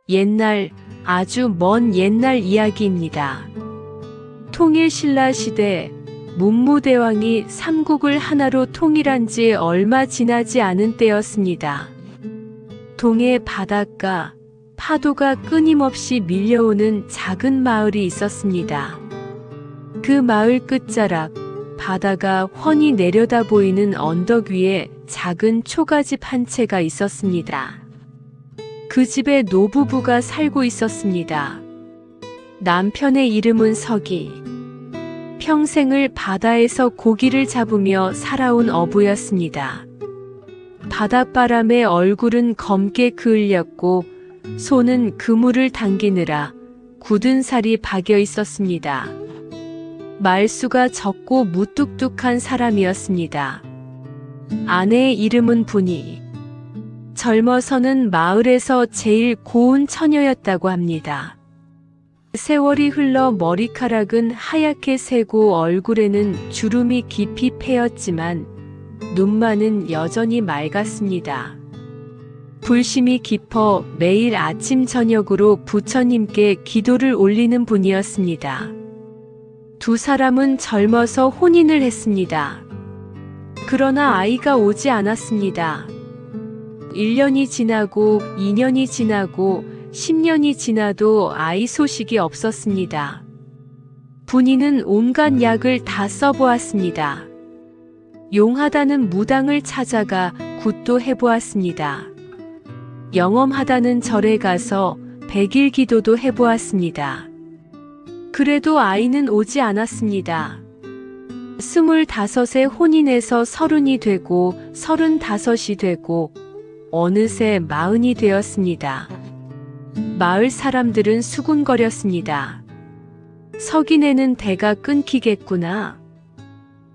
옛날, 아주 먼 옛날 이야기입니다. 통일신라 시대, 문무대왕이 삼국을 하나로 통일한 지 얼마 지나지 않은 때였습니다. 동해 바닷가, 파도가 끊임없이 밀려오는 작은 마을이 있었습니다. 그 마을 끝자락, 바다가 훤히 내려다 보이는 언덕 위에 작은 초가집 한 채가 있었습니다. 그 집에 노부부가 살고 있었습니다. 남편의 이름은 서기. 평생을 바다에서 고기를 잡으며 살아온 어부였습니다. 바닷바람에 얼굴은 검게 그을렸고 손은 그물을 당기느라 굳은 살이 박여 있었습니다. 말수가 적고 무뚝뚝한 사람이었습니다. 아내의 이름은 분이. 젊어서는 마을에서 제일 고운 처녀였다고 합니다. 세월이 흘러 머리카락은 하얗게 새고 얼굴에는 주름이 깊이 패였지만 눈만은 여전히 맑았습니다. 불심이 깊어 매일 아침 저녁으로 부처님께 기도를 올리는 분이었습니다. 두 사람은 젊어서 혼인을 했습니다. 그러나 아이가 오지 않았습니다. 1년이 지나고 2년이 지나고 10년이 지나도 아이 소식이 없었습니다. 분이는 온갖 약을 다 써보았습니다. 용하다는 무당을 찾아가 굿도 해보았습니다. 영험하다는 절에 가서 100일 기도도 해보았습니다. 그래도 아이는 오지 않았습니다. 25에 혼인해서 30이 되고 35이 되고 어느새 40이 되었습니다. 마을 사람들은 수군거렸습니다. 석이네는 대가 끊기겠구나.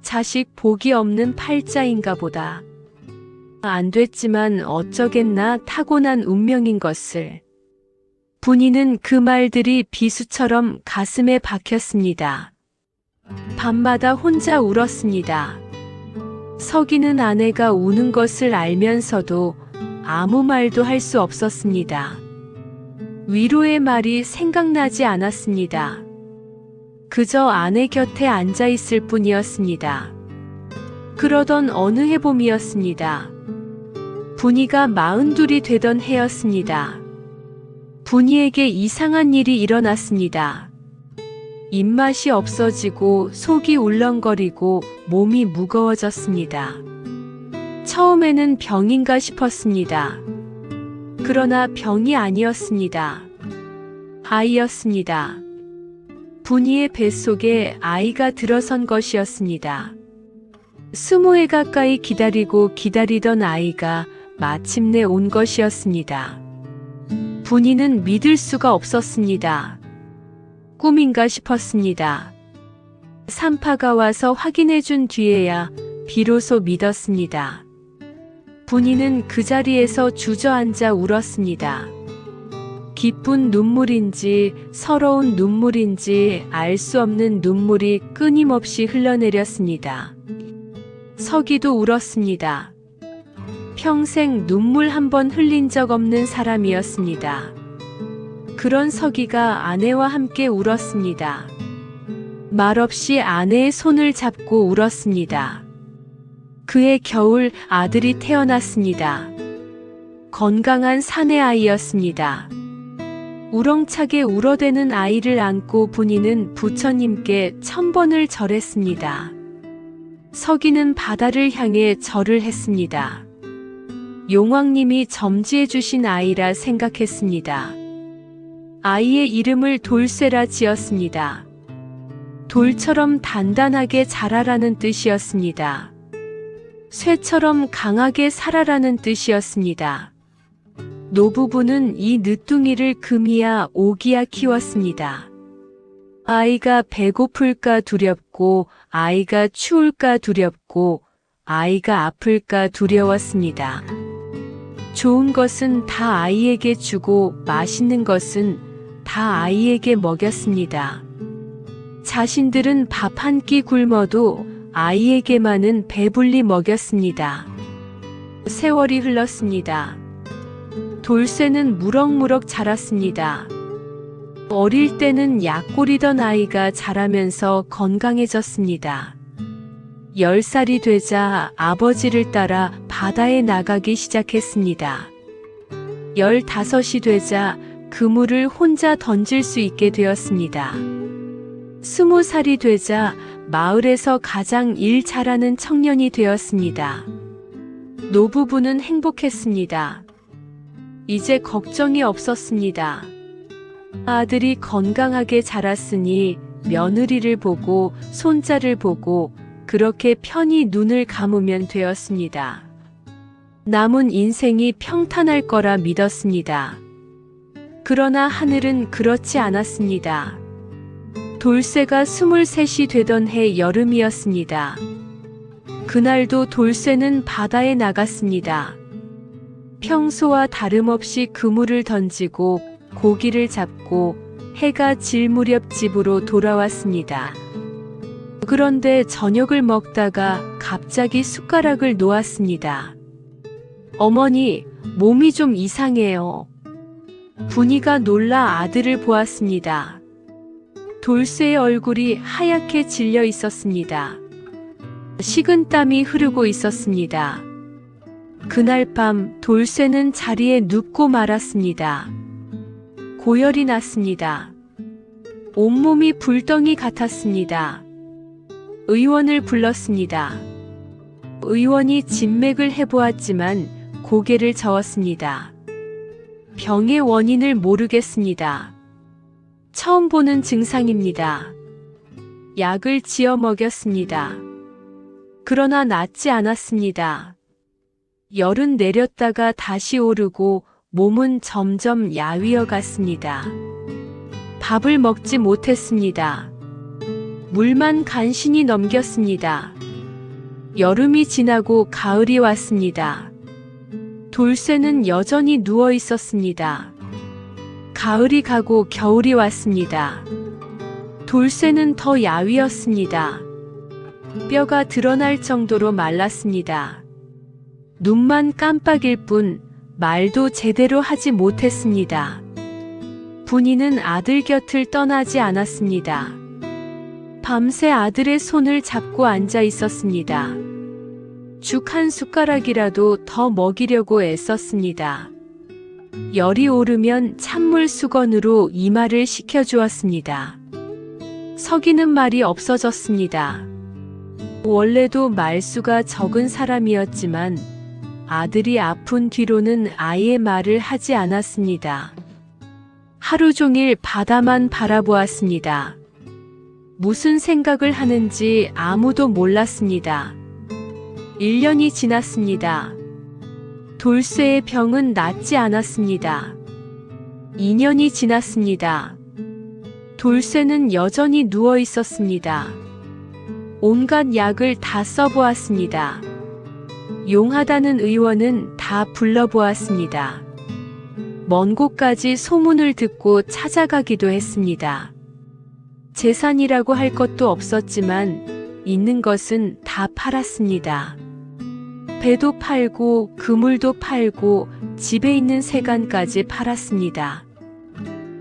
자식 복이 없는 팔자인가 보다. 안 됐지만 어쩌겠나 타고난 운명인 것을. 분이는 그 말들이 비수처럼 가슴에 박혔습니다. 밤마다 혼자 울었습니다. 석이는 아내가 우는 것을 알면서도 아무 말도 할 수 없었습니다. 위로의 말이 생각나지 않았습니다. 그저 아내 곁에 앉아 있을 뿐이었습니다. 그러던 어느 해봄이었습니다. 분이가 42이 되던 해였습니다. 분이에게 이상한 일이 일어났습니다. 입맛이 없어지고 속이 울렁거리고 몸이 무거워졌습니다. 처음에는 병인가 싶었습니다. 그러나 병이 아니었습니다. 아이였습니다. 분이의 뱃속에 아이가 들어선 것이었습니다. 20해 가까이 기다리고 기다리던 아이가 마침내 온 것이었습니다. 분이는 믿을 수가 없었습니다. 꿈인가 싶었습니다. 산파가 와서 확인해 준 뒤에야 비로소 믿었습니다. 분이는 그 자리에서 주저앉아 울었습니다. 기쁜 눈물인지 서러운 눈물인지 알 수 없는 눈물이 끊임없이 흘러내렸습니다. 서기도 울었습니다. 평생 눈물 한 번 흘린 적 없는 사람이었습니다. 그런 서기가 아내와 함께 울었습니다. 말없이 아내의 손을 잡고 울었습니다. 그해 겨울 아들이 태어났습니다. 건강한 사내 아이였습니다. 우렁차게 울어대는 아이를 안고 분이는 부처님께 1000번을 절했습니다. 서기는 바다를 향해 절을 했습니다. 용왕님이 점지해 주신 아이라 생각했습니다. 아이의 이름을 돌쇠라 지었습니다. 돌처럼 단단하게 자라라는 뜻이었습니다. 쇠처럼 강하게 살아라는 뜻이었습니다. 노부부는 이 늦둥이를 금이야 오기야 키웠습니다. 아이가 배고플까 두렵고 아이가 추울까 두렵고 아이가 아플까 두려웠습니다. 좋은 것은 다 아이에게 주고 맛있는 것은 다 아이에게 먹였습니다. 자신들은 밥 한 끼 굶어도 아이에게만은 배불리 먹였습니다. 세월이 흘렀습니다. 돌쇠는 무럭무럭 자랐습니다. 어릴 때는 약골이던 아이가 자라면서 건강해졌습니다. 10살이 되자 아버지를 따라 바다에 나가기 시작했습니다. 15이 되자 그물을 혼자 던질 수 있게 되었습니다. 20살이 되자 마을에서 가장 일 잘하는 청년이 되었습니다. 노부부는 행복했습니다. 이제 걱정이 없었습니다. 아들이 건강하게 자랐으니 며느리를 보고 손자를 보고 그렇게 편히 눈을 감으면 되었습니다. 남은 인생이 평탄할 거라 믿었습니다. 그러나 하늘은 그렇지 않았습니다. 돌쇠가 23이 되던 해 여름이었습니다. 그날도 돌쇠는 바다에 나갔습니다. 평소와 다름없이 그물을 던지고 고기를 잡고 해가 질 무렵 집으로 돌아왔습니다. 그런데 저녁을 먹다가 갑자기 숟가락을 놓았습니다. 어머니, 몸이 좀 이상해요. 분이가 놀라 아들을 보았습니다. 돌쇠의 얼굴이 하얗게 질려 있었습니다. 식은땀이 흐르고 있었습니다. 그날 밤 돌쇠는 자리에 눕고 말았습니다. 고열이 났습니다. 온몸이 불덩이 같았습니다. 의원을 불렀습니다. 의원이 진맥을 해보았지만 고개를 저었습니다. 병의 원인을 모르겠습니다. 처음 보는 증상입니다. 약을 지어 먹였습니다. 그러나 낫지 않았습니다. 열은 내렸다가 다시 오르고 몸은 점점 야위어 갔습니다. 밥을 먹지 못했습니다. 물만 간신히 넘겼습니다. 여름이 지나고 가을이 왔습니다. 돌쇠는 여전히 누워 있었습니다. 가을이 가고 겨울이 왔습니다. 돌쇠는 더 야위었습니다. 뼈가 드러날 정도로 말랐습니다. 눈만 깜빡일 뿐 말도 제대로 하지 못했습니다. 분이는 아들 곁을 떠나지 않았습니다. 밤새 아들의 손을 잡고 앉아 있었습니다. 죽 한 숟가락이라도 더 먹이려고 애썼습니다. 열이 오르면 찬물 수건으로 이마를 식혀주었습니다. 석이는 말이 없어졌습니다. 원래도 말수가 적은 사람이었지만 아들이 아픈 뒤로는 아예 말을 하지 않았습니다. 하루 종일 바다만 바라보았습니다. 무슨 생각을 하는지 아무도 몰랐습니다. 1년이 지났습니다. 돌쇠의 병은 낫지 않았습니다. 2년이 지났습니다. 돌쇠는 여전히 누워 있었습니다. 온갖 약을 다 써보았습니다. 용하다는 의원은 다 불러보았습니다. 먼 곳까지 소문을 듣고 찾아가기도 했습니다. 재산이라고 할 것도 없었지만 있는 것은 다 팔았습니다. 배도 팔고 그물도 팔고 집에 있는 세간까지 팔았습니다.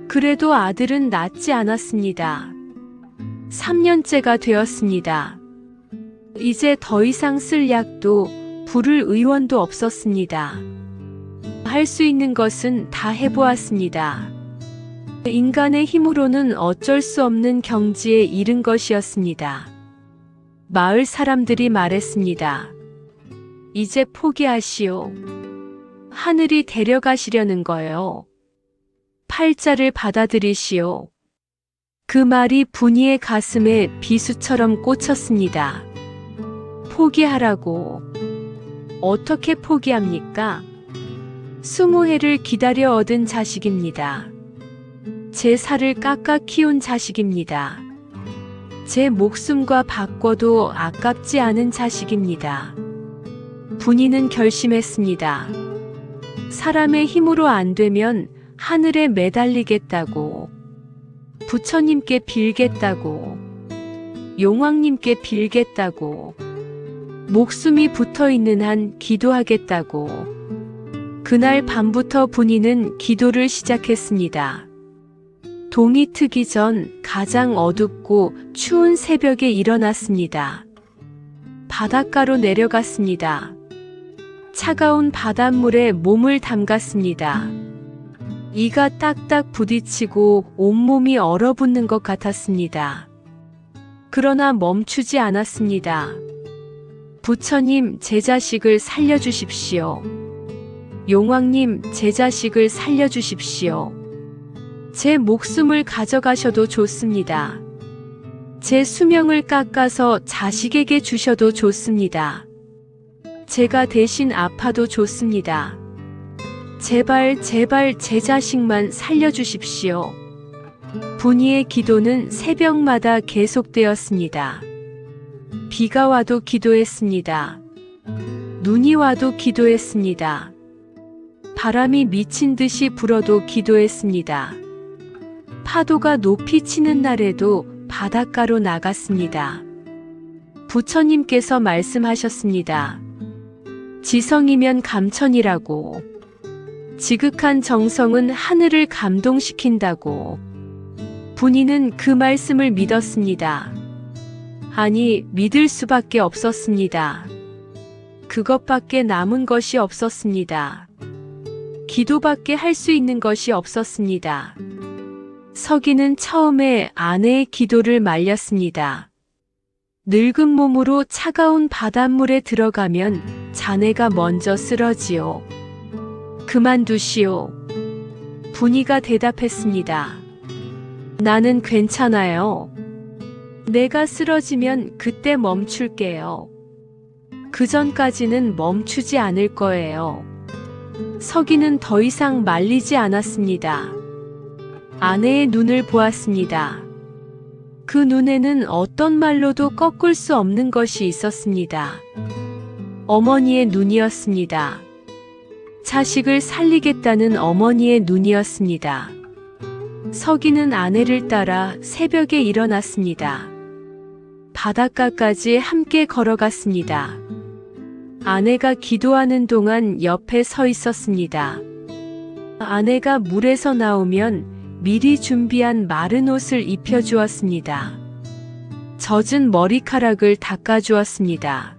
그래도 아들은 낫지 않았습니다. 3년째가 되었습니다. 이제 더 이상 쓸 약도 부를 의원도 없었습니다. 할 수 있는 것은 다 해보았습니다. 인간의 힘으로는 어쩔 수 없는 경지에 이른 것이었습니다. 마을 사람들이 말했습니다. 이제 포기하시오. 하늘이 데려가시려는 거요. 팔자를 받아들이시오. 그 말이 분이의 가슴에 비수처럼 꽂혔습니다. 포기하라고. 어떻게 포기합니까? 20해를 기다려 얻은 자식입니다. 제 살을 깎아 키운 자식입니다. 제 목숨과 바꿔도 아깝지 않은 자식입니다. 분이는 결심했습니다. 사람의 힘으로 안 되면 하늘에 매달리겠다고, 부처님께 빌겠다고, 용왕님께 빌겠다고, 목숨이 붙어 있는 한 기도하겠다고, 그날 밤부터 분이는 기도를 시작했습니다. 동이 트기 전 가장 어둡고 추운 새벽에 일어났습니다. 바닷가로 내려갔습니다. 차가운 바닷물에 몸을 담갔습니다. 이가 딱딱 부딪히고 온몸이 얼어붙는 것 같았습니다. 그러나 멈추지 않았습니다. 부처님, 제 자식을 살려주십시오. 용왕님, 제 자식을 살려주십시오. 제 목숨을 가져가셔도 좋습니다. 제 수명을 깎아서 자식에게 주셔도 좋습니다. 제가 대신 아파도 좋습니다. 제발, 제발 제 자식만 살려주십시오. 분이의 기도는 새벽마다 계속되었습니다. 비가 와도 기도했습니다. 눈이 와도 기도했습니다. 바람이 미친 듯이 불어도 기도했습니다. 파도가 높이 치는 날에도 바닷가로 나갔습니다. 부처님께서 말씀하셨습니다. 지성이면 감천이라고. 지극한 정성은 하늘을 감동시킨다고. 분이는 그 말씀을 믿었습니다. 아니, 믿을 수밖에 없었습니다. 그것밖에 남은 것이 없었습니다. 기도밖에 할 수 있는 것이 없었습니다. 서기는 처음에 아내의 기도를 말렸습니다. 늙은 몸으로 차가운 바닷물에 들어가면 자네가 먼저 쓰러지오. 그만두시오. 분이가 대답했습니다. 나는 괜찮아요. 내가 쓰러지면 그때 멈출게요. 그 전까지는 멈추지 않을 거예요. 서기는 더 이상 말리지 않았습니다. 아내의 눈을 보았습니다. 그 눈에는 어떤 말로도 꺾을 수 없는 것이 있었습니다. 어머니의 눈이었습니다. 자식을 살리겠다는 어머니의 눈이었습니다. 서기는 아내를 따라 새벽에 일어났습니다. 바닷가까지 함께 걸어갔습니다. 아내가 기도하는 동안 옆에 서 있었습니다. 아내가 물에서 나오면 미리 준비한 마른 옷을 입혀주었습니다. 젖은 머리카락을 닦아주었습니다.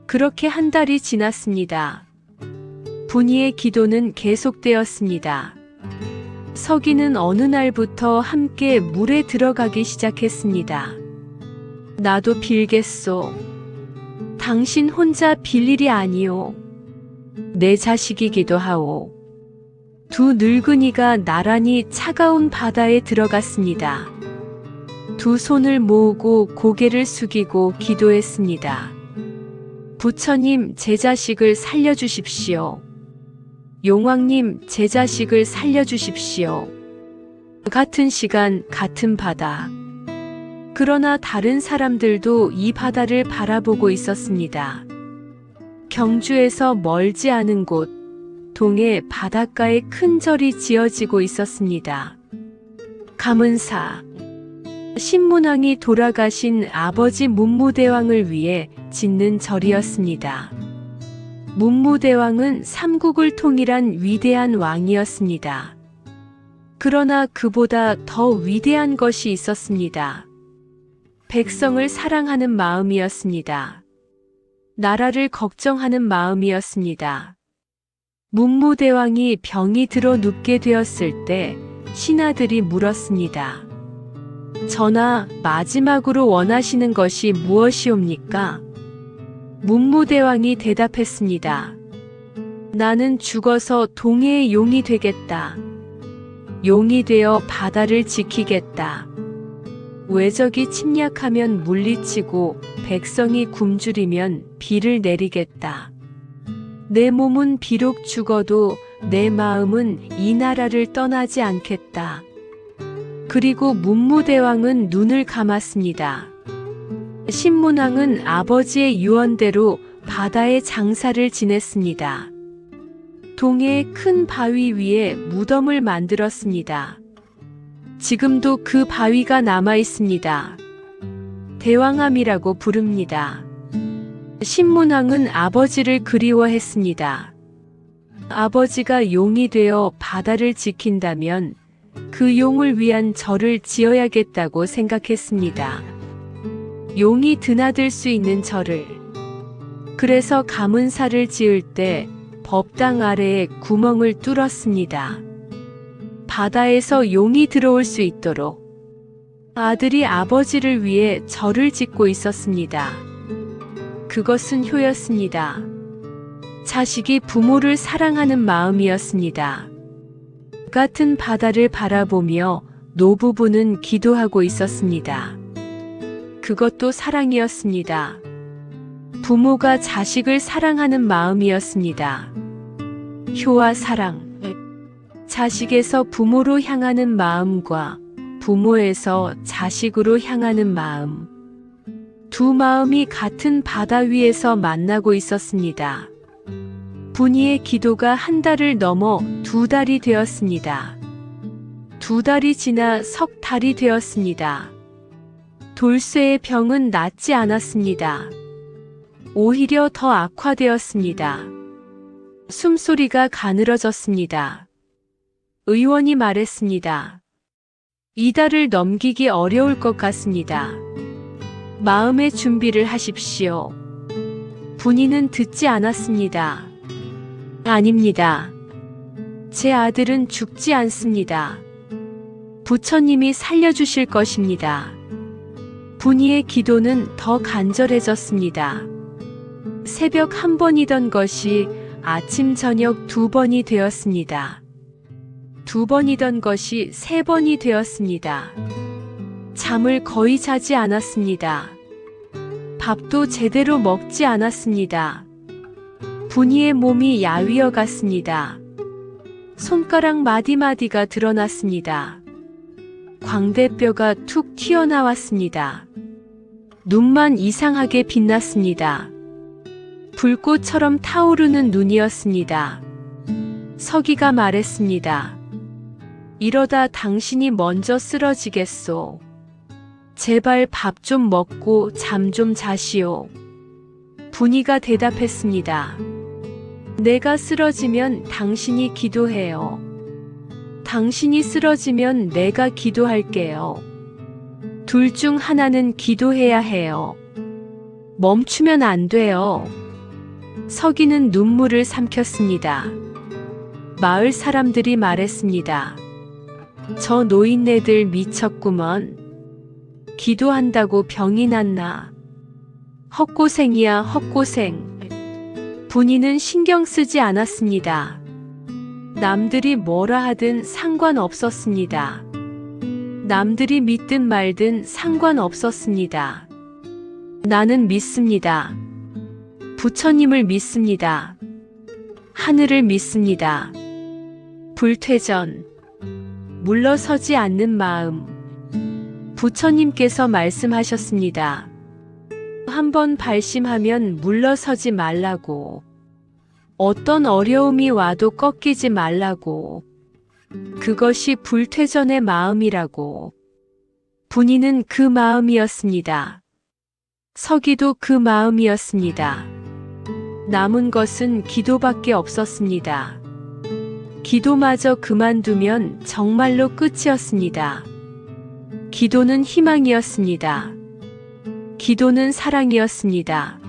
그렇게 한 달이 지났습니다. 분이의 기도는 계속되었습니다. 서기는 어느 날부터 함께 물에 들어가기 시작했습니다. 나도 빌겠소. 당신 혼자 빌 일이 아니오. 내 자식이기도 하오. 두 늙은이가 나란히 차가운 바다에 들어갔습니다. 두 손을 모으고 고개를 숙이고 기도했습니다. 부처님, 제 자식을 살려주십시오. 용왕님, 제 자식을 살려주십시오. 같은 시간, 같은 바다. 그러나 다른 사람들도 이 바다를 바라보고 있었습니다. 경주에서 멀지 않은 곳, 동해 바닷가에 큰 절이 지어지고 있었습니다. 가문사, 신문왕이 돌아가신 아버지 문무대왕을 위해 짓는 절이었습니다. 문무대왕은 삼국을 통일한 위대한 왕이었습니다. 그러나 그보다 더 위대한 것이 있었습니다. 백성을 사랑하는 마음이었습니다. 나라를 걱정하는 마음이었습니다. 문무대왕이 병이 들어 눕게 되었을 때 신하들이 물었습니다. 전하, 마지막으로 원하시는 것이 무엇이옵니까? 문무대왕이 대답했습니다. 나는 죽어서 동해의 용이 되겠다. 용이 되어 바다를 지키겠다. 외적이 침략하면 물리치고 백성이 굶주리면 비를 내리겠다. 내 몸은 비록 죽어도 내 마음은 이 나라를 떠나지 않겠다. 그리고 문무대왕은 눈을 감았습니다. 신문왕은 아버지의 유언대로 바다에 장사를 지냈습니다. 동해의 큰 바위 위에 무덤을 만들었습니다. 지금도 그 바위가 남아 있습니다. 대왕암이라고 부릅니다. 신문왕은 아버지를 그리워했습니다. 아버지가 용이 되어 바다를 지킨다면 그 용을 위한 절을 지어야겠다고 생각했습니다. 용이 드나들 수 있는 절을. 그래서 가문사를 지을 때 법당 아래에 구멍을 뚫었습니다. 바다에서 용이 들어올 수 있도록. 아들이 아버지를 위해 절을 짓고 있었습니다. 그것은 효였습니다. 자식이 부모를 사랑하는 마음이었습니다. 같은 바다를 바라보며 노부부는 기도하고 있었습니다. 그것도 사랑이었습니다. 부모가 자식을 사랑하는 마음이었습니다. 효와 사랑. 자식에서 부모로 향하는 마음과 부모에서 자식으로 향하는 마음. 두 마음이 같은 바다 위에서 만나고 있었습니다. 분이의 기도가 한 달을 넘어 2달이 되었습니다. 2달이 지나 석 달이 되었습니다. 돌쇠의 병은 낫지 않았습니다. 오히려 더 악화되었습니다. 숨소리가 가늘어졌습니다. 의원이 말했습니다. 2달을 넘기기 어려울 것 같습니다. 마음의 준비를 하십시오. 분이는 듣지 않았습니다. 아닙니다. 제 아들은 죽지 않습니다. 부처님이 살려주실 것입니다. 분이의 기도는 더 간절해졌습니다. 새벽 1번이던 것이 아침 저녁 2번이 되었습니다. 2번이던 것이 3번이 되었습니다. 잠을 거의 자지 않았습니다. 밥도 제대로 먹지 않았습니다. 분이의 몸이 야위어 갔습니다. 손가락 마디마디가 드러났습니다. 광대뼈가 툭 튀어나왔습니다. 눈만 이상하게 빛났습니다. 불꽃처럼 타오르는 눈이었습니다. 서기가 말했습니다. 이러다 당신이 먼저 쓰러지겠소. 제발 밥 좀 먹고 잠 좀 자시오. 분이가 대답했습니다. 내가 쓰러지면 당신이 기도해요. 당신이 쓰러지면 내가 기도할게요. 둘 중 하나는 기도해야 해요. 멈추면 안 돼요. 서기는 눈물을 삼켰습니다. 마을 사람들이 말했습니다. 저 노인네들 미쳤구먼. 기도한다고 병이 났나. 헛고생이야 헛고생. 분이는 신경 쓰지 않았습니다. 남들이 뭐라 하든 상관없었습니다. 남들이 믿든 말든 상관없었습니다. 나는 믿습니다. 부처님을 믿습니다. 하늘을 믿습니다. 불퇴전. 물러서지 않는 마음. 부처님께서 말씀하셨습니다. 한번 발심하면 물러서지 말라고. 어떤 어려움이 와도 꺾이지 말라고. 그것이 불퇴전의 마음이라고. 분이는 그 마음이었습니다. 서기도 그 마음이었습니다. 남은 것은 기도밖에 없었습니다. 기도마저 그만두면 정말로 끝이었습니다. 기도는 희망이었습니다. 기도는 사랑이었습니다.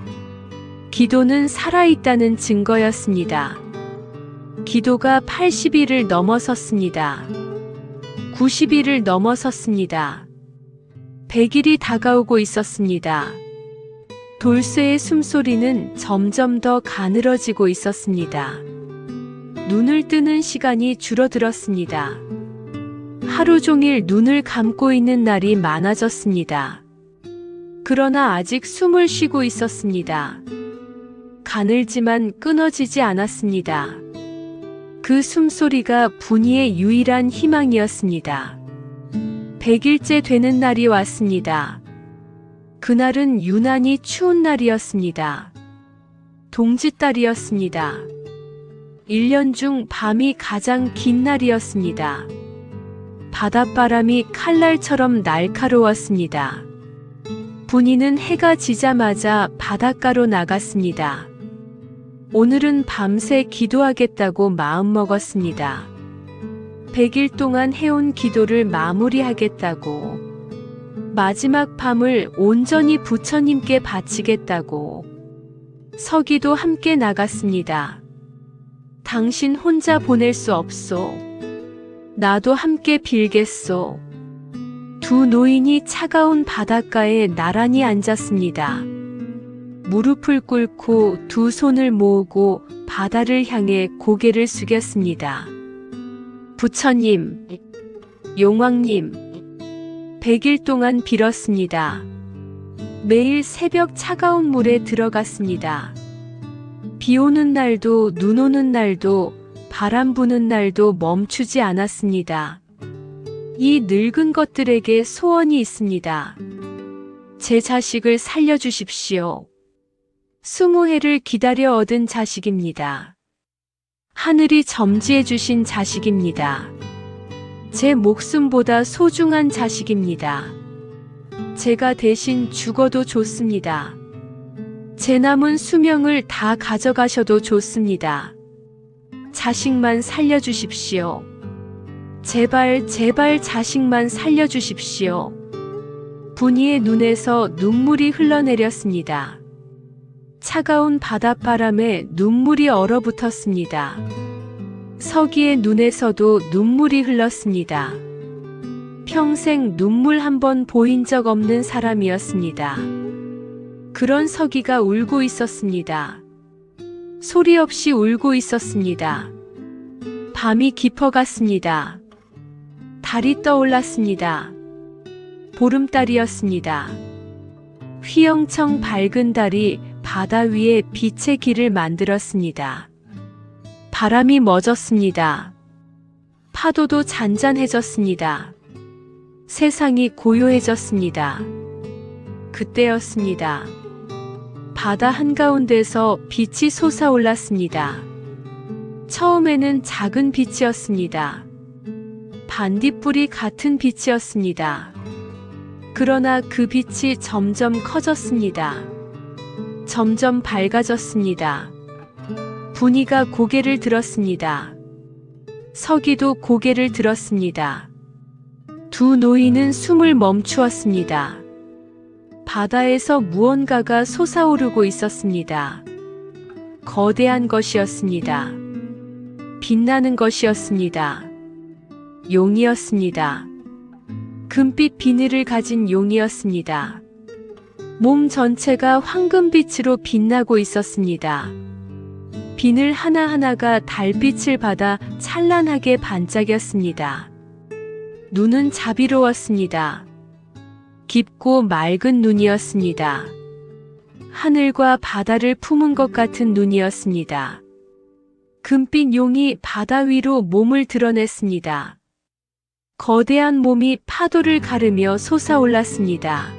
기도는 살아있다는 증거였습니다. 기도가 80일을 넘어섰습니다. 90일을 넘어섰습니다. 100일이 다가오고 있었습니다. 돌쇠의 숨소리는 점점 더 가늘어지고 있었습니다. 눈을 뜨는 시간이 줄어들었습니다. 하루 종일 눈을 감고 있는 날이 많아졌습니다. 그러나 아직 숨을 쉬고 있었습니다. 가늘지만 끊어지지 않았습니다. 그 숨소리가 분이의 유일한 희망이었습니다. 100일째 되는 날이 왔습니다. 그날은 유난히 추운 날이었습니다. 동짓달이었습니다. 1년 중 밤이 가장 긴 날이었습니다. 바닷바람이 칼날처럼 날카로웠습니다. 분이는 해가 지자마자 바닷가로 나갔습니다. 오늘은 밤새 기도하겠다고 마음먹었습니다. 100일 동안 해온 기도를 마무리하겠다고, 마지막 밤을 온전히 부처님께 바치겠다고, 서기도 함께 나갔습니다. 당신 혼자 보낼 수 없소. 나도 함께 빌겠소. 두 노인이 차가운 바닷가에 나란히 앉았습니다. 무릎을 꿇고 두 손을 모으고 바다를 향해 고개를 숙였습니다. 부처님, 용왕님, 100일 동안 빌었습니다. 매일 새벽 차가운 물에 들어갔습니다. 비 오는 날도 눈 오는 날도 바람 부는 날도 멈추지 않았습니다. 이 늙은 것들에게 소원이 있습니다. 제 자식을 살려주십시오. 20해를 기다려 얻은 자식입니다. 하늘이 점지해 주신 자식입니다. 제 목숨보다 소중한 자식입니다. 제가 대신 죽어도 좋습니다. 제 남은 수명을 다 가져가셔도 좋습니다. 자식만 살려주십시오. 제발 자식만 살려주십시오. 분이의 눈에서 눈물이 흘러내렸습니다. 차가운 바닷바람에 눈물이 얼어붙었습니다. 서기의 눈에서도 눈물이 흘렀습니다. 평생 눈물 한 번 보인 적 없는 사람이었습니다. 그런 서기가 울고 있었습니다. 소리 없이 울고 있었습니다. 밤이 깊어갔습니다. 달이 떠올랐습니다. 보름달이었습니다. 휘영청 밝은 달이 바다 위에 빛의 길을 만들었습니다. 바람이 멎었습니다. 파도도 잔잔해졌습니다. 세상이 고요해졌습니다. 그때였습니다. 바다 한가운데서 빛이 솟아올랐습니다. 처음에는 작은 빛이었습니다. 반딧불이 같은 빛이었습니다. 그러나 그 빛이 점점 커졌습니다. 점점 밝아졌습니다. 분이가 고개를 들었습니다. 서기도 고개를 들었습니다. 두 노인은 숨을 멈추었습니다. 바다에서 무언가가 솟아오르고 있었습니다. 거대한 것이었습니다. 빛나는 것이었습니다. 용이었습니다. 금빛 비늘을 가진 용이었습니다. 몸 전체가 황금빛으로 빛나고 있었습니다. 비늘 하나하나가 달빛을 받아 찬란하게 반짝였습니다. 눈은 자비로웠습니다. 깊고 맑은 눈이었습니다. 하늘과 바다를 품은 것 같은 눈이었습니다. 금빛 용이 바다 위로 몸을 드러냈습니다. 거대한 몸이 파도를 가르며 솟아올랐습니다.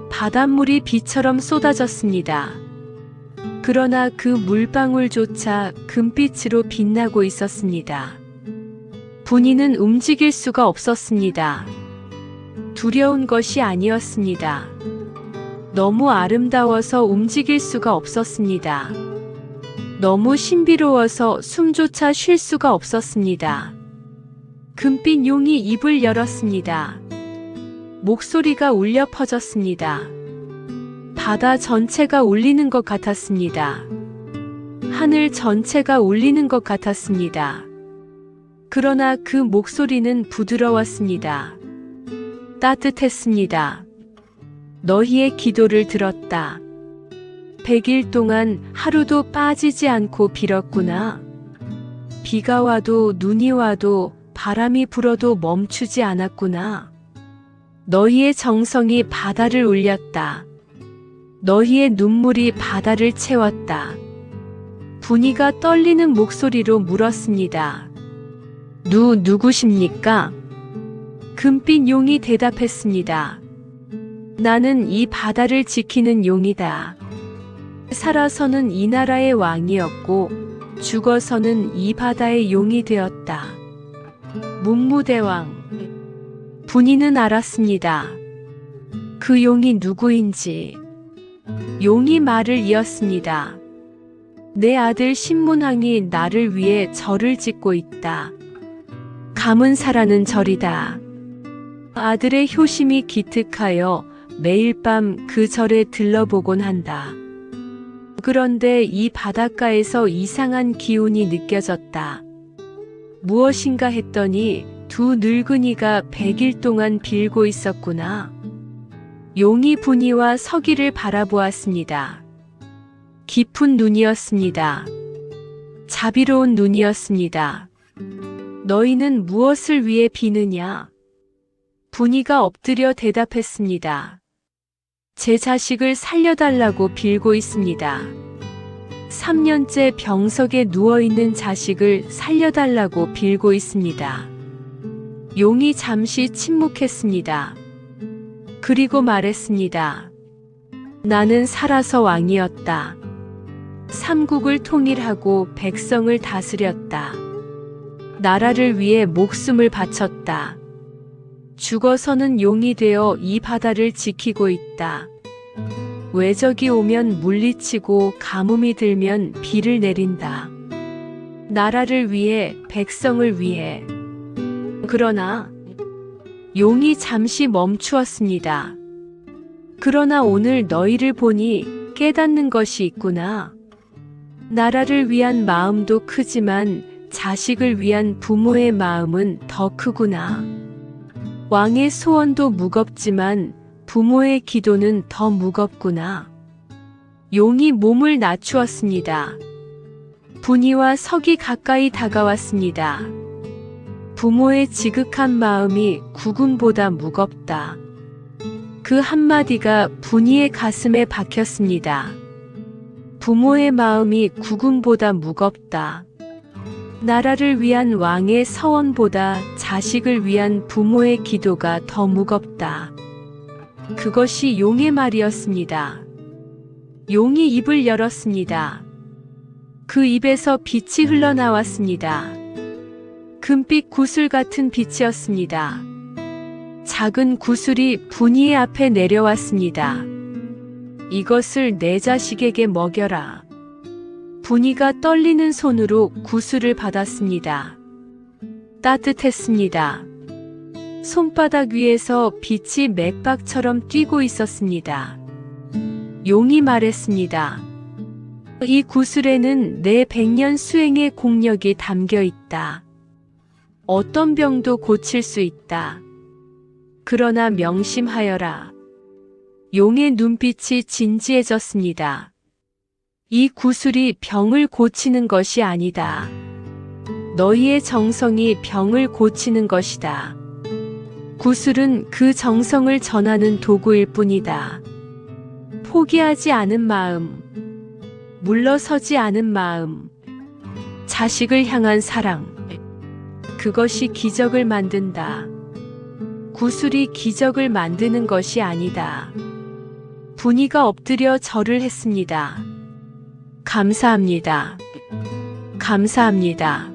바닷물이 비처럼 쏟아졌습니다. 그러나 그 물방울조차 금빛으로 빛나고 있었습니다. 분이는 움직일 수가 없었습니다. 두려운 것이 아니었습니다. 너무 아름다워서 움직일 수가 없었습니다. 너무 신비로워서 숨조차 쉴 수가 없었습니다. 금빛 용이 입을 열었습니다. 목소리가 울려 퍼졌습니다. 바다 전체가 울리는 것 같았습니다. 하늘 전체가 울리는 것 같았습니다. 그러나 그 목소리는 부드러웠습니다. 따뜻했습니다. 너희의 기도를 들었다. 100일 동안 하루도 빠지지 않고 빌었구나. 비가 와도 눈이 와도 바람이 불어도 멈추지 않았구나. 너희의 정성이 바다를 울렸다. 너희의 눈물이 바다를 채웠다. 분이가 떨리는 목소리로 물었습니다. 누구십니까? 금빛 용이 대답했습니다. 나는 이 바다를 지키는 용이다. 살아서는 이 나라의 왕이었고 죽어서는 이 바다의 용이 되었다. 문무대왕. 분이는 알았습니다. 그 용이 누구인지. 용이 말을 이었습니다. 내 아들 신문왕이 나를 위해 절을 짓고 있다. 감은사라는 절이다. 아들의 효심이 기특하여 매일 밤 그 절에 들러보곤 한다. 그런데 이 바닷가에서 이상한 기운이 느껴졌다. 무엇인가 했더니 두 늙은이가 100일 동안 빌고 있었구나. 용이 분이와 서기를 바라보았습니다. 깊은 눈이었습니다. 자비로운 눈이었습니다. 너희는 무엇을 위해 비느냐? 분이가 엎드려 대답했습니다. 제 자식을 살려달라고 빌고 있습니다. 3년째 병석에 누워있는 자식을 살려달라고 빌고 있습니다. 용이 잠시 침묵했습니다. 그리고 말했습니다. 나는 살아서 왕이었다. 삼국을 통일하고 백성을 다스렸다. 나라를 위해 목숨을 바쳤다. 죽어서는 용이 되어 이 바다를 지키고 있다. 외적이 오면 물리치고 가뭄이 들면 비를 내린다. 나라를 위해, 백성을 위해. 그러나 용이 잠시 멈추었습니다. 그러나 오늘 너희를 보니 깨닫는 것이 있구나. 나라를 위한 마음도 크지만 자식을 위한 부모의 마음은 더 크구나. 왕의 소원도 무겁지만 부모의 기도는 더 무겁구나. 용이 몸을 낮추었습니다. 분이와 석이 가까이 다가왔습니다. 부모의 지극한 마음이 구금보다 무겁다. 그 한마디가 분이의 가슴에 박혔습니다. 부모의 마음이 구금보다 무겁다. 나라를 위한 왕의 서원보다 자식을 위한 부모의 기도가 더 무겁다. 그것이 용의 말이었습니다. 용이 입을 열었습니다. 그 입에서 빛이 흘러나왔습니다. 금빛 구슬 같은 빛이었습니다. 작은 구슬이 분이의 앞에 내려왔습니다. 이것을 내 자식에게 먹여라. 분이가 떨리는 손으로 구슬을 받았습니다. 따뜻했습니다. 손바닥 위에서 빛이 맥박처럼 뛰고 있었습니다. 용이 말했습니다. 이 구슬에는 내 100년 수행의 공력이 담겨 있다. 어떤 병도 고칠 수 있다. 그러나 명심하여라. 용의 눈빛이 진지해졌습니다. 이 구슬이 병을 고치는 것이 아니다. 너희의 정성이 병을 고치는 것이다. 구슬은 그 정성을 전하는 도구일 뿐이다. 포기하지 않은 마음, 물러서지 않은 마음, 자식을 향한 사랑, 그것이 기적을 만든다. 구슬이 기적을 만드는 것이 아니다. 분이가 엎드려 절을 했습니다. 감사합니다. 감사합니다.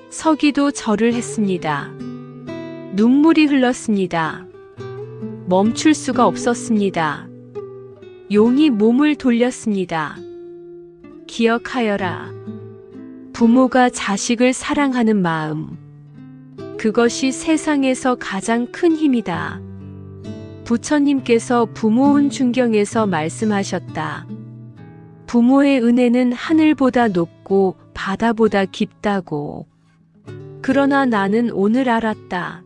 서기도 절을 했습니다. 눈물이 흘렀습니다. 멈출 수가 없었습니다. 용이 몸을 돌렸습니다. 기억하여라. 부모가 자식을 사랑하는 마음. 그것이 세상에서 가장 큰 힘이다. 부처님께서 부모운 중경에서 말씀하셨다. 부모의 은혜는 하늘보다 높고 바다보다 깊다고. 그러나 나는 오늘 알았다.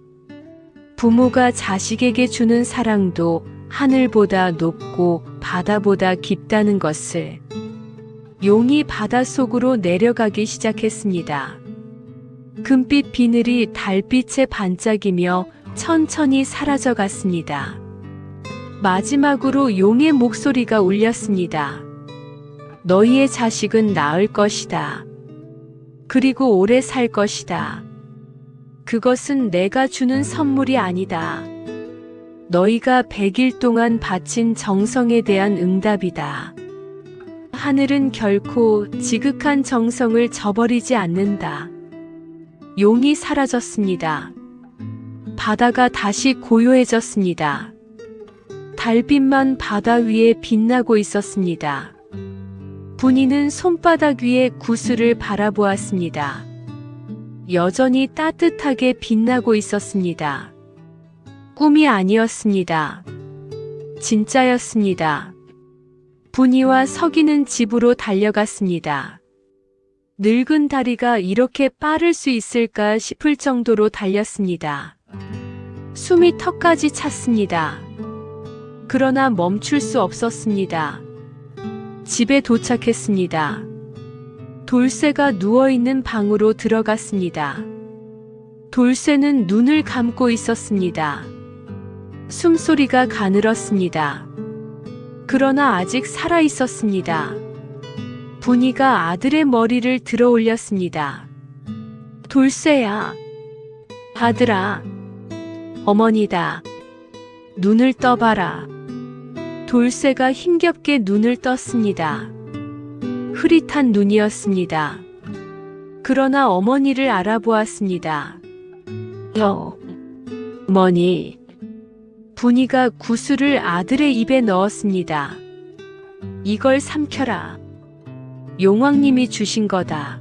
부모가 자식에게 주는 사랑도 하늘보다 높고 바다보다 깊다는 것을. 용이 바닷속으로 내려가기 시작했습니다. 금빛 비늘이 달빛에 반짝이며 천천히 사라져 갔습니다. 마지막으로 용의 목소리가 울렸습니다. 너희의 자식은 나을 것이다. 그리고 오래 살 것이다. 그것은 내가 주는 선물이 아니다. 너희가 100일 동안 바친 정성에 대한 응답이다. 하늘은 결코 지극한 정성을 저버리지 않는다. 용이 사라졌습니다. 바다가 다시 고요해졌습니다. 달빛만 바다 위에 빛나고 있었습니다. 분이는 손바닥 위에 구슬을 바라보았습니다. 여전히 따뜻하게 빛나고 있었습니다. 꿈이 아니었습니다. 진짜였습니다. 분이와 서기는 집으로 달려갔습니다. 늙은 다리가 이렇게 빠를 수 있을까 싶을 정도로 달렸습니다. 숨이 턱까지 찼습니다. 그러나 멈출 수 없었습니다. 집에 도착했습니다. 돌쇠가 누워있는 방으로 들어갔습니다. 돌쇠는 눈을 감고 있었습니다. 숨소리가 가늘었습니다. 그러나 아직 살아 있었습니다. 분이가 아들의 머리를 들어 올렸습니다. 돌쇠야, 아들아, 어머니다. 눈을 떠봐라. 돌쇠가 힘겹게 눈을 떴습니다. 흐릿한 눈이었습니다. 그러나 어머니를 알아보았습니다. 어머니. 분이가 구슬을 아들의 입에 넣었습니다. 이걸 삼켜라. 용왕님이 주신 거다.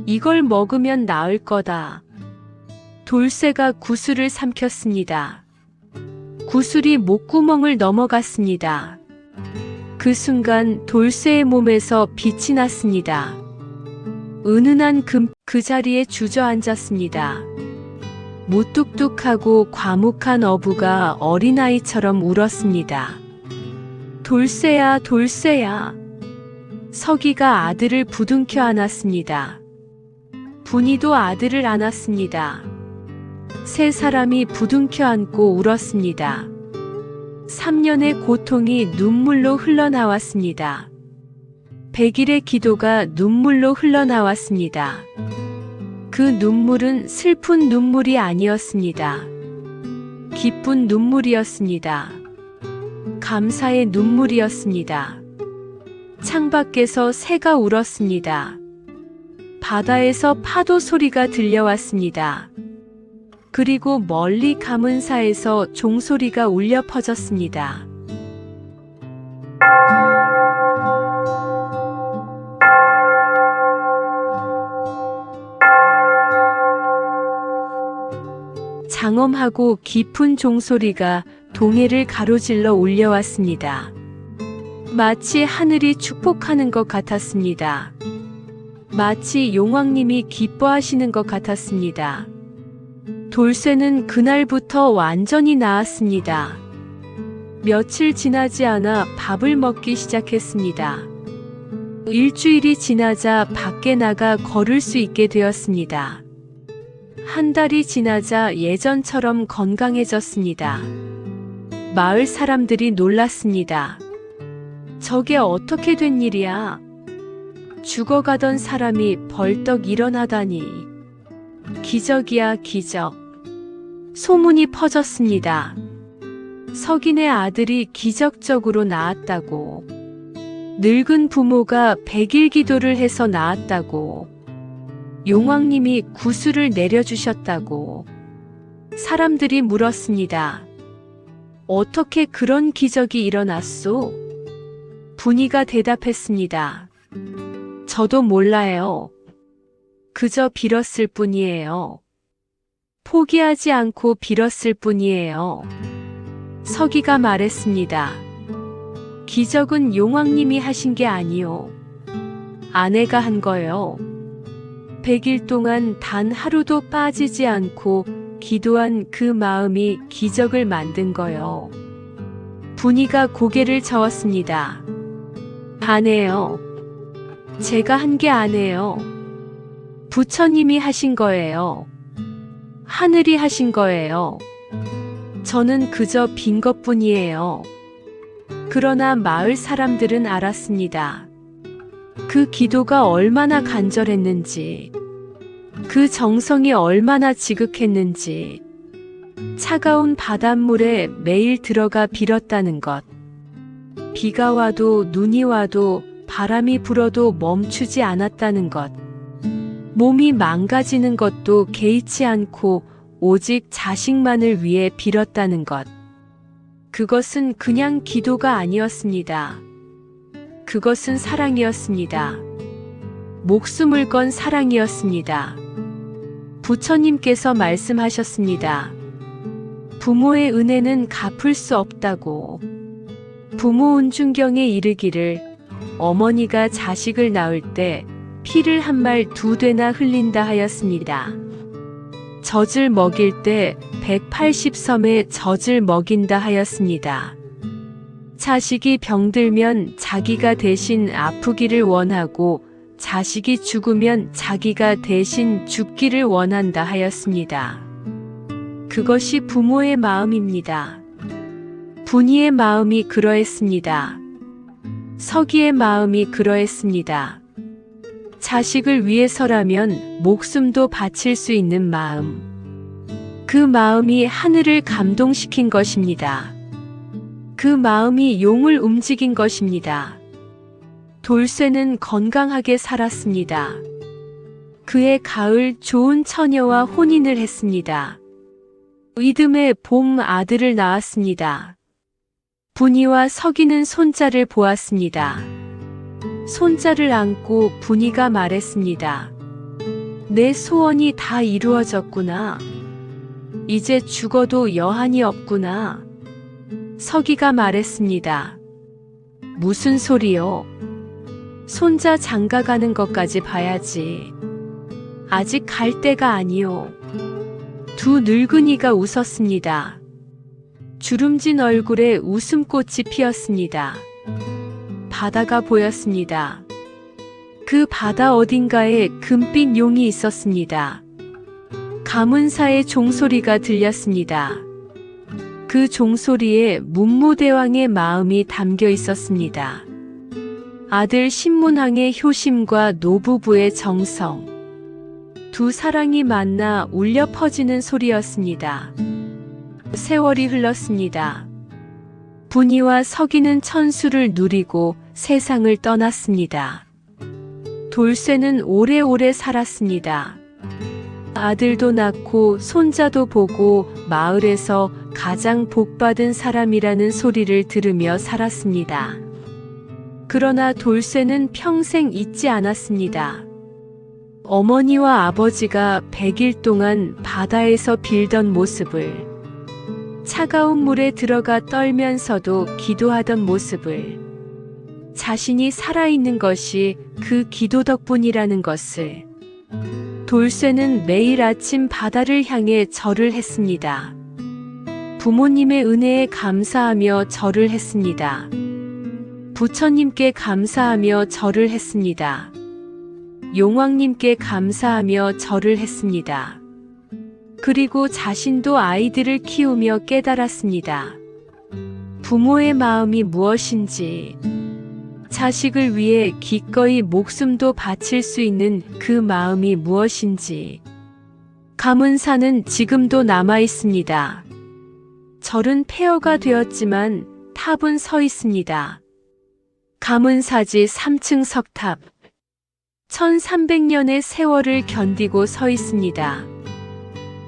이걸 먹으면 나을 거다. 돌쇠가 구슬을 삼켰습니다. 구슬이 목구멍을 넘어갔습니다. 그 순간 돌쇠의 몸에서 빛이 났습니다. 은은한 금 그 자리에 주저앉았습니다. 무뚝뚝하고 과묵한 어부가 어린아이처럼 울었습니다. 돌쇠야, 돌쇠야. 서기가 아들을 부둥켜 안았습니다. 분이도 아들을 안았습니다. 세 사람이 부둥켜 안고 울었습니다. 3년의 고통이 눈물로 흘러나왔습니다. 100일의 기도가 눈물로 흘러나왔습니다. 그 눈물은 슬픈 눈물이 아니었습니다. 기쁜 눈물이었습니다. 감사의 눈물이었습니다. 창밖에서 새가 울었습니다. 바다에서 파도 소리가 들려왔습니다. 그리고 멀리 가문사에서 종소리가 울려 퍼졌습니다. 장엄하고 깊은 종소리가 동해를 가로질러 울려왔습니다. 마치 하늘이 축복하는 것 같았습니다. 마치 용왕님이 기뻐하시는 것 같았습니다. 돌쇠는 그날부터 완전히 나았습니다. 며칠 지나지 않아 밥을 먹기 시작했습니다. 일주일이 지나자 밖에 나가 걸을 수 있게 되었습니다. 한 달이 지나자 예전처럼 건강해졌습니다. 마을 사람들이 놀랐습니다. 저게 어떻게 된 일이야? 죽어가던 사람이 벌떡 일어나다니. 기적이야, 기적. 소문이 퍼졌습니다. 석인의 아들이 기적적으로 나았다고. 늙은 부모가 100일 기도를 해서 나았다고. 용왕님이 구슬을 내려주셨다고. 사람들이 물었습니다. 어떻게 그런 기적이 일어났소? 분이가 대답했습니다. 저도 몰라요. 그저 빌었을 뿐이에요. 포기하지 않고 빌었을 뿐이에요. 서기가 말했습니다. 기적은 용왕님이 하신 게 아니요. 아내가 한 거요. 100일 동안 단 하루도 빠지지 않고 기도한 그 마음이 기적을 만든 거요. 분이가 고개를 저었습니다. 아니에요. 제가 한 게 아니에요. 부처님이 하신 거예요. 하늘이 하신 거예요. 저는 그저 빈 것뿐이에요. 그러나 마을 사람들은 알았습니다. 그 기도가 얼마나 간절했는지, 그 정성이 얼마나 지극했는지, 차가운 바닷물에 매일 들어가 빌었다는 것. 비가 와도 눈이 와도 바람이 불어도 멈추지 않았다는 것. 몸이 망가지는 것도 개의치 않고 오직 자식만을 위해 빌었다는 것. 그것은 그냥 기도가 아니었습니다. 그것은 사랑이었습니다. 목숨을 건 사랑이었습니다. 부처님께서 말씀하셨습니다. 부모의 은혜는 갚을 수 없다고. 부모 운중경에 이르기를 어머니가 자식을 낳을 때 피를 한 말 두 되나 흘린다 하였습니다. 젖을 먹일 때 180섬의 젖을 먹인다 하였습니다. 자식이 병들면 자기가 대신 아프기를 원하고 자식이 죽으면 자기가 대신 죽기를 원한다 하였습니다. 그것이 부모의 마음입니다. 분이의 마음이 그러했습니다. 서기의 마음이 그러했습니다. 자식을 위해서라면 목숨도 바칠 수 있는 마음. 그 마음이 하늘을 감동시킨 것입니다. 그 마음이 용을 움직인 것입니다. 돌쇠는 건강하게 살았습니다. 그의 가을 좋은 처녀와 혼인을 했습니다. 이듬해 봄 아들을 낳았습니다. 분이와 서기는 손자를 보았습니다. 손자를 안고 분이가 말했습니다. 내 소원이 다 이루어졌구나. 이제 죽어도 여한이 없구나. 서기가 말했습니다. 무슨 소리요? 손자 장가가는 것까지 봐야지. 아직 갈 때가 아니요. 두 늙은이가 웃었습니다. 주름진 얼굴에 웃음꽃이 피었습니다. 바다가 보였습니다. 그 바다 어딘가에 금빛 용이 있었습니다. 가문사의 종소리가 들렸습니다. 그 종소리에 문무대왕의 마음이 담겨 있었습니다. 아들 신문왕의 효심과 노부부의 정성. 두 사랑이 만나 울려 퍼지는 소리였습니다. 세월이 흘렀습니다. 분이와 서기는 천수를 누리고 세상을 떠났습니다. 돌쇠는 오래오래 살았습니다. 아들도 낳고 손자도 보고 마을에서 가장 복받은 사람이라는 소리를 들으며 살았습니다. 그러나 돌쇠는 평생 잊지 않았습니다. 어머니와 아버지가 100일 동안 바다에서 빌던 모습을, 차가운 물에 들어가 떨면서도 기도하던 모습을, 자신이 살아있는 것이 그 기도 덕분이라는 것을. 돌쇠는 매일 아침 바다를 향해 절을 했습니다. 부모님의 은혜에 감사하며 절을 했습니다. 부처님께 감사하며 절을 했습니다. 용왕님께 감사하며 절을 했습니다. 그리고 자신도 아이들을 키우며 깨달았습니다. 부모의 마음이 무엇인지, 자식을 위해 기꺼이 목숨도 바칠 수 있는 그 마음이 무엇인지. 가문사는 지금도 남아 있습니다. 절은 폐허가 되었지만 탑은 서 있습니다. 가문사지 3층 석탑. 1300년의 세월을 견디고 서 있습니다.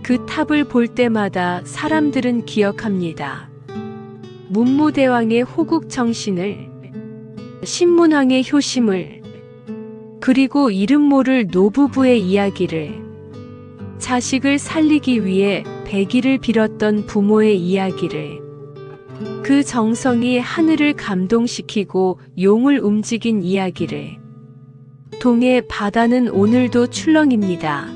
그 탑을 볼 때마다 사람들은 기억합니다. 문무대왕의 호국정신을, 신문왕의 효심을, 그리고 이름 모를 노부부의 이야기를, 자식을 살리기 위해 100일을 빌었던 부모의 이야기를, 그 정성이 하늘을 감동시키고 용을 움직인 이야기를. 동해 바다는 오늘도 출렁입니다.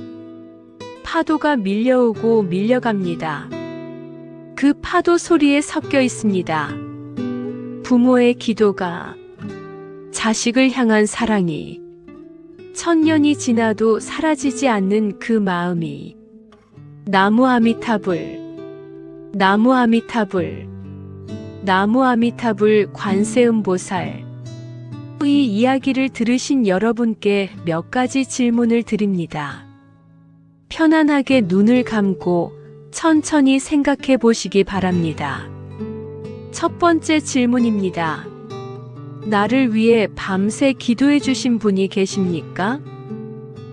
파도가 밀려오고 밀려갑니다. 그 파도 소리에 섞여 있습니다. 부모의 기도가, 자식을 향한 사랑이, 1000년이 지나도 사라지지 않는 그 마음이. 나무 아미타불, 나무 아미타불, 나무 아미타불 관세음보살. 이 이야기를 들으신 여러분께 몇 가지 질문을 드립니다. 편안하게 눈을 감고 천천히 생각해 보시기 바랍니다. 첫 번째 질문입니다. 나를 위해 밤새 기도해 주신 분이 계십니까?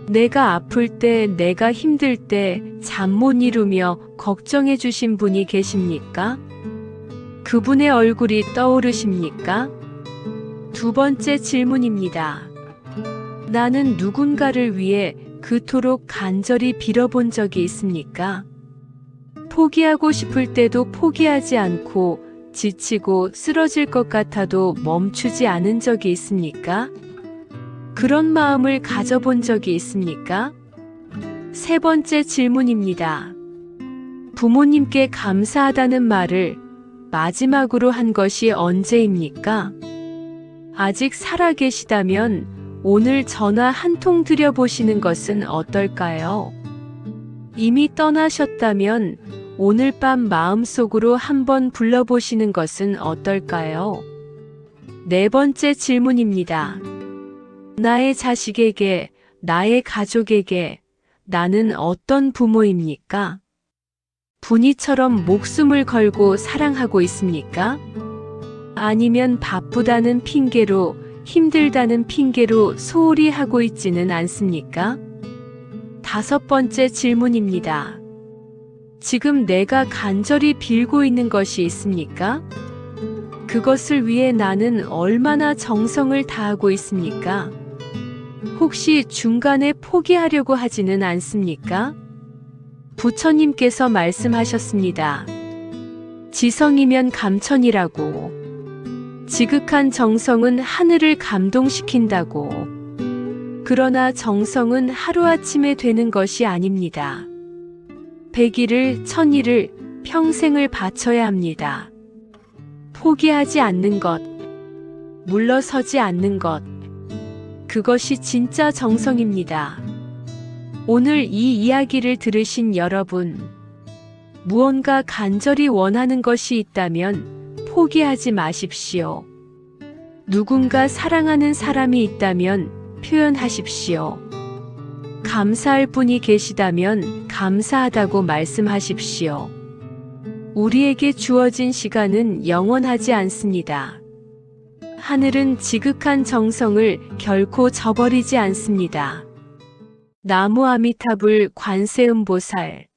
내가 아플 때, 내가 힘들 때 잠 못 이루며 걱정해 주신 분이 계십니까? 그분의 얼굴이 떠오르십니까? 두 번째 질문입니다. 나는 누군가를 위해 그토록 간절히 빌어본 적이 있습니까? 포기하고 싶을 때도 포기하지 않고 지치고 쓰러질 것 같아도 멈추지 않은 적이 있습니까? 그런 마음을 가져본 적이 있습니까? 세 번째 질문입니다. 부모님께 감사하다는 말을 마지막으로 한 것이 언제입니까? 아직 살아계시다면 오늘 전화 한 통 드려보시는 것은 어떨까요? 이미 떠나셨다면 오늘 밤 마음속으로 한번 불러보시는 것은 어떨까요? 네 번째 질문입니다. 나의 자식에게, 나의 가족에게 나는 어떤 부모입니까? 분이처럼 목숨을 걸고 사랑하고 있습니까? 아니면 바쁘다는 핑계로, 힘들다는 핑계로 소홀히 하고 있지는 않습니까? 다섯 번째 질문입니다. 지금 내가 간절히 빌고 있는 것이 있습니까? 그것을 위해 나는 얼마나 정성을 다하고 있습니까? 혹시 중간에 포기하려고 하지는 않습니까? 부처님께서 말씀하셨습니다. 지성이면 감천이라고. 지극한 정성은 하늘을 감동시킨다고. 그러나 정성은 하루아침에 되는 것이 아닙니다. 100일을, 1000일을, 평생을 바쳐야 합니다. 포기하지 않는 것, 물러서지 않는 것, 그것이 진짜 정성입니다. 오늘 이 이야기를 들으신 여러분, 무언가 간절히 원하는 것이 있다면 포기하지 마십시오. 누군가 사랑하는 사람이 있다면 표현하십시오. 감사할 분이 계시다면 감사하다고 말씀하십시오. 우리에게 주어진 시간은 영원하지 않습니다. 하늘은 지극한 정성을 결코 저버리지 않습니다. 나무 아미타불 관세음보살